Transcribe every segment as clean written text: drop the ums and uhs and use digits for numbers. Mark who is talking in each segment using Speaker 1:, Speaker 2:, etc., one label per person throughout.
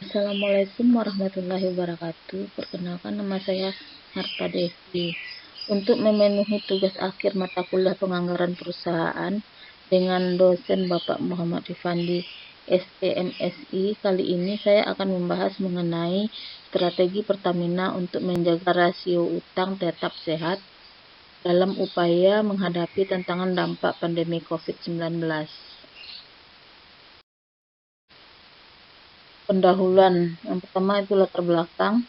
Speaker 1: Assalamualaikum warahmatullahi wabarakatuh. Perkenalkan, nama saya Harta Devi. Untuk memenuhi tugas akhir mata kuliah penganggaran perusahaan dengan dosen Bapak Muhammad Rifandi SEMSI, kali ini saya akan membahas mengenai strategi Pertamina untuk menjaga rasio utang tetap sehat dalam upaya menghadapi tantangan dampak pandemi COVID-19. Pendahuluan yang pertama itu latar belakang.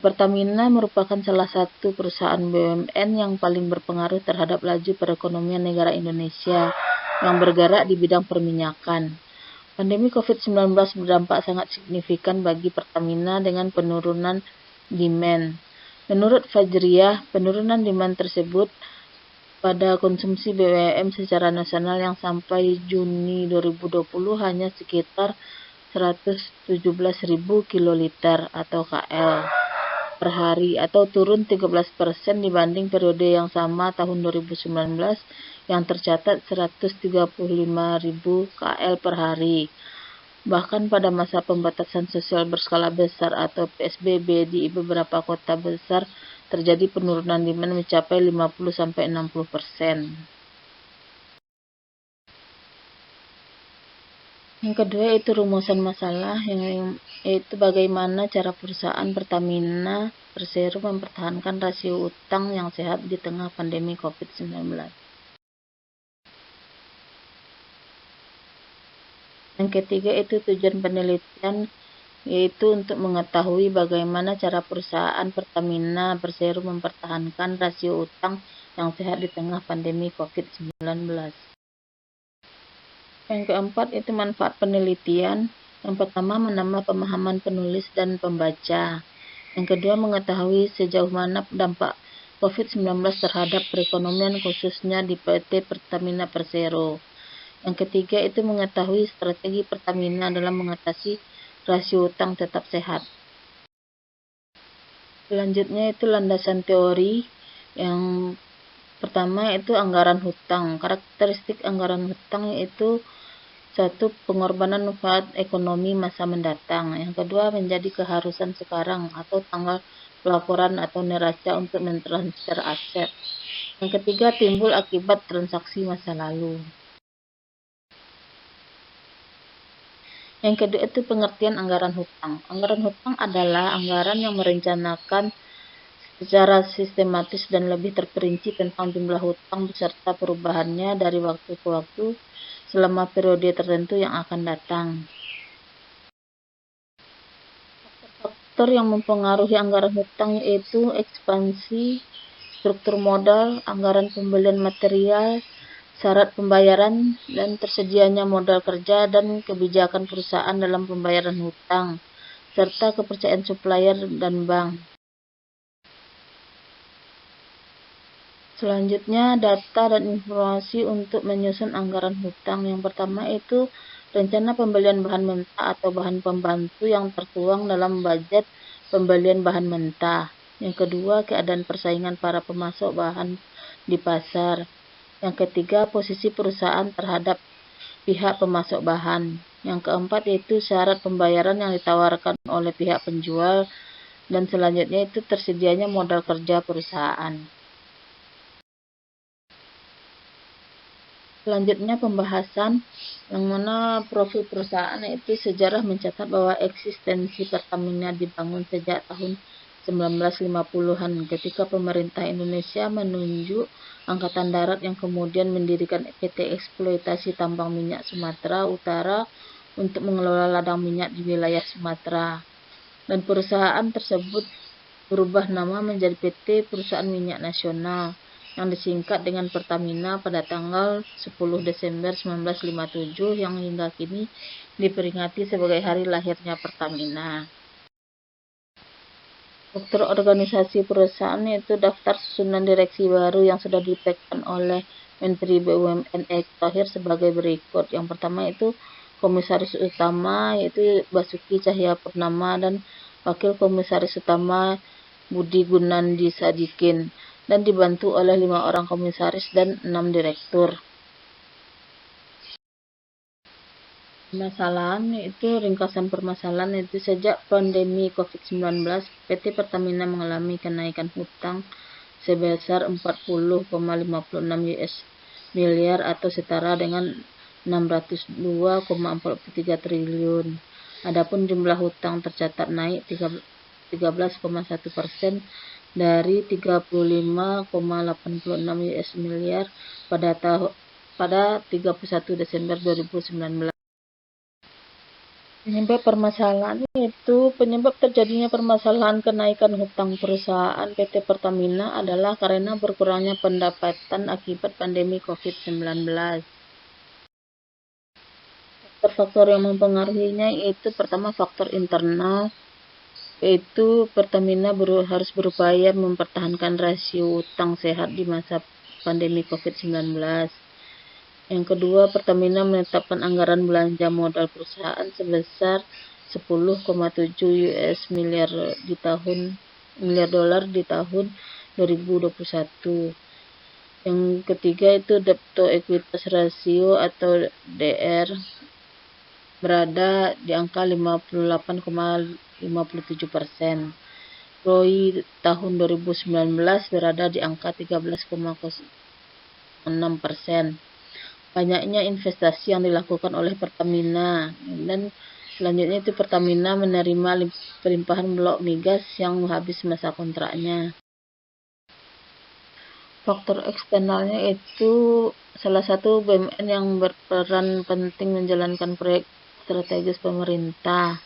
Speaker 1: Pertamina merupakan salah satu perusahaan BUMN yang paling berpengaruh terhadap laju perekonomian negara Indonesia yang bergerak di bidang perminyakan. Pandemi COVID-19 berdampak sangat signifikan bagi Pertamina dengan penurunan demand. Menurut Fajriyah, penurunan demand tersebut pada konsumsi BBM secara nasional yang sampai Juni 2020 hanya sekitar 117.000 kiloliter atau KL per hari, atau turun 13% dibanding periode yang sama tahun 2019 yang tercatat 135.000 KL per hari. Bahkan pada masa pembatasan sosial berskala besar atau PSBB di beberapa kota besar terjadi penurunan demand mencapai 50-60%. Yang kedua yaitu rumusan masalah, yaitu bagaimana cara perusahaan Pertamina Persero mempertahankan rasio utang yang sehat di tengah pandemi COVID-19. Yang ketiga itu tujuan penelitian, yaitu untuk mengetahui bagaimana cara perusahaan Pertamina Persero mempertahankan rasio utang yang sehat di tengah pandemi COVID-19. Yang keempat itu manfaat penelitian. Yang pertama, menambah pemahaman penulis dan pembaca. Yang kedua, mengetahui sejauh mana dampak COVID-19 terhadap perekonomian khususnya di PT Pertamina Persero. Yang ketiga itu mengetahui strategi Pertamina dalam mengatasi rasio utang tetap sehat. Selanjutnya itu landasan teori. Yang pertama itu anggaran hutang. Karakteristik anggaran hutang yaitu satu, pengorbanan manfaat ekonomi masa mendatang. Yang kedua, menjadi keharusan sekarang atau tanggal pelaporan atau neraca untuk mentransfer aset. Yang ketiga, timbul akibat transaksi masa lalu. Yang kedua itu pengertian anggaran hutang. Anggaran hutang adalah anggaran yang merencanakan secara sistematis dan lebih terperinci tentang jumlah hutang beserta perubahannya dari waktu ke waktu selama periode tertentu yang akan datang. Faktor yang mempengaruhi anggaran hutang yaitu ekspansi struktur modal, anggaran pembelian material, syarat pembayaran, dan tersedianya modal kerja dan kebijakan perusahaan dalam pembayaran hutang, serta kepercayaan supplier dan bank. Selanjutnya, data dan informasi untuk menyusun anggaran hutang. Yang pertama itu rencana pembelian bahan mentah atau bahan pembantu yang tertuang dalam budget pembelian bahan mentah. Yang kedua, keadaan persaingan para pemasok bahan di pasar. Yang ketiga, posisi perusahaan terhadap pihak pemasok bahan. Yang keempat yaitu syarat pembayaran yang ditawarkan oleh pihak penjual. Dan selanjutnya itu tersedianya modal kerja perusahaan. Selanjutnya pembahasan yang mana profil perusahaan, yaitu sejarah mencatat bahwa eksistensi Pertamina dibangun sejak tahun 1950-an ketika pemerintah Indonesia menunjuk Angkatan Darat yang kemudian mendirikan PT Eksploitasi Tambang Minyak Sumatera Utara untuk mengelola ladang minyak di wilayah Sumatera. Dan perusahaan tersebut berubah nama menjadi PT Perusahaan Minyak Nasional yang disingkat dengan Pertamina pada tanggal 10 Desember 1957 yang hingga kini diperingati sebagai hari lahirnya Pertamina. Struktur organisasi perusahaan yaitu daftar susunan direksi baru yang sudah dipegang oleh Menteri BUMN Erick Thohir sebagai berikut. Yang pertama itu Komisaris Utama yaitu Basuki Cahayapurnama dan Wakil Komisaris Utama Budi Gunandi Sadikin, dan dibantu oleh 5 orang komisaris dan 6 direktur. Permasalahan itu ringkasan permasalahan itu sejak pandemi COVID-19, PT Pertamina mengalami kenaikan hutang sebesar 40,56 US miliar atau setara dengan 602,43 triliun. Adapun jumlah hutang tercatat naik 13,1% dari 35,86 US miliar pada 31 Desember 2019. Penyebab terjadinya permasalahan kenaikan hutang perusahaan PT Pertamina adalah karena berkurangnya pendapatan akibat pandemi COVID-19. Faktor-faktor yang mempengaruhinya yaitu pertama faktor internal, yaitu Pertamina harus berupaya mempertahankan rasio utang sehat di masa pandemi COVID-19. Yang kedua, Pertamina menetapkan anggaran belanja modal perusahaan sebesar 10,7 US miliar dolar di tahun 2021. Yang ketiga itu debt to equity ratio atau DR berada di angka 58,57%. ROI tahun 2019 berada di angka 13,06%. Banyaknya investasi yang dilakukan oleh Pertamina, dan selanjutnya itu Pertamina menerima pelimpahan blok migas yang habis masa kontraknya. Faktor eksternalnya itu salah satu BUMN yang berperan penting menjalankan proyek strategis pemerintah,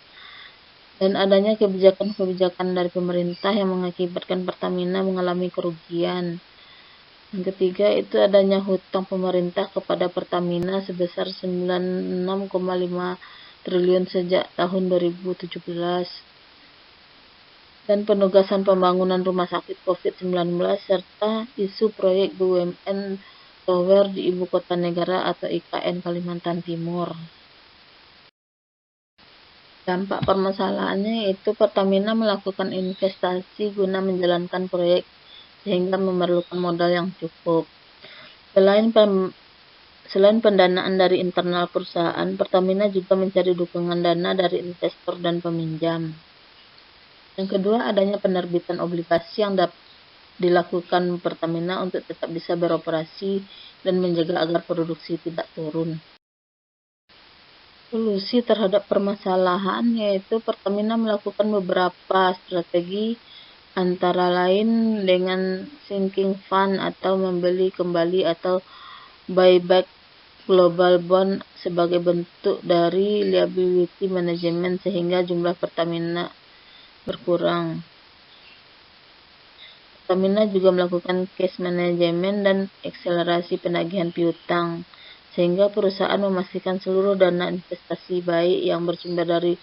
Speaker 1: dan adanya kebijakan-kebijakan dari pemerintah yang mengakibatkan Pertamina mengalami kerugian. Yang ketiga itu adanya hutang pemerintah kepada Pertamina sebesar 96,5 triliun sejak tahun 2017. Dan penugasan pembangunan rumah sakit COVID-19 serta isu proyek BUMN Tower di Ibu Kota Negara atau IKN Kalimantan Timur. Dampak permasalahannya yaitu Pertamina melakukan investasi guna menjalankan proyek sehingga memerlukan modal yang cukup. Selain pendanaan dari internal perusahaan, Pertamina juga mencari dukungan dana dari investor dan peminjam. Yang kedua, adanya penerbitan obligasi yang dilakukan Pertamina untuk tetap bisa beroperasi dan menjaga agar produksi tidak turun. Solusi terhadap permasalahan yaitu Pertamina melakukan beberapa strategi, antara lain dengan sinking fund atau membeli kembali atau buyback global bond sebagai bentuk dari liability management sehingga jumlah Pertamina berkurang. Pertamina juga melakukan cash management dan akselerasi penagihan piutang sehingga perusahaan memastikan seluruh dana investasi baik yang bersumber dari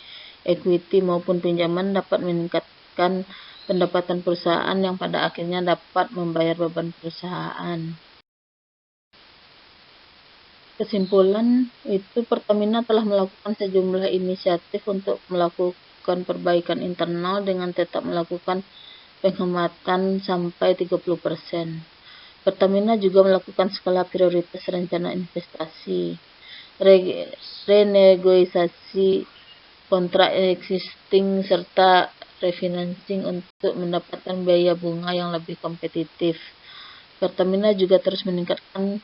Speaker 1: equity maupun pinjaman dapat meningkatkan pendapatan perusahaan yang pada akhirnya dapat membayar beban perusahaan. Kesimpulan itu Pertamina telah melakukan sejumlah inisiatif untuk melakukan perbaikan internal dengan tetap melakukan penghematan sampai 30%. Pertamina juga melakukan skala prioritas rencana investasi, renegosiasi kontrak existing serta refinancing untuk mendapatkan biaya bunga yang lebih kompetitif. Pertamina juga terus meningkatkan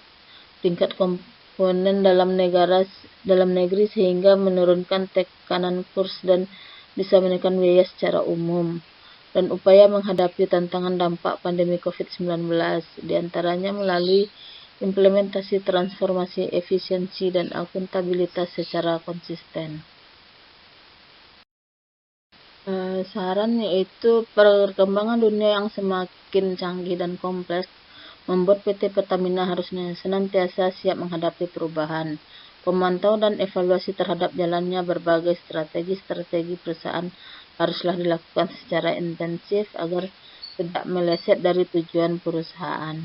Speaker 1: tingkat komponen dalam negeri sehingga menurunkan tekanan kurs dan bisa menekan biaya secara umum, dan upaya menghadapi tantangan dampak pandemi COVID-19, diantaranya melalui implementasi transformasi efisiensi dan akuntabilitas secara konsisten. Saran yaitu perkembangan dunia yang semakin canggih dan kompleks membuat PT Pertamina harus senantiasa siap menghadapi perubahan. Pemantauan dan evaluasi terhadap jalannya berbagai strategi perusahaan haruslah dilakukan secara intensif agar tidak meleset dari tujuan perusahaan.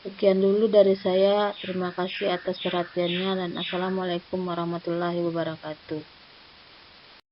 Speaker 1: Sekian dulu dari saya. Terima kasih atas perhatiannya dan Assalamualaikum warahmatullahi wabarakatuh.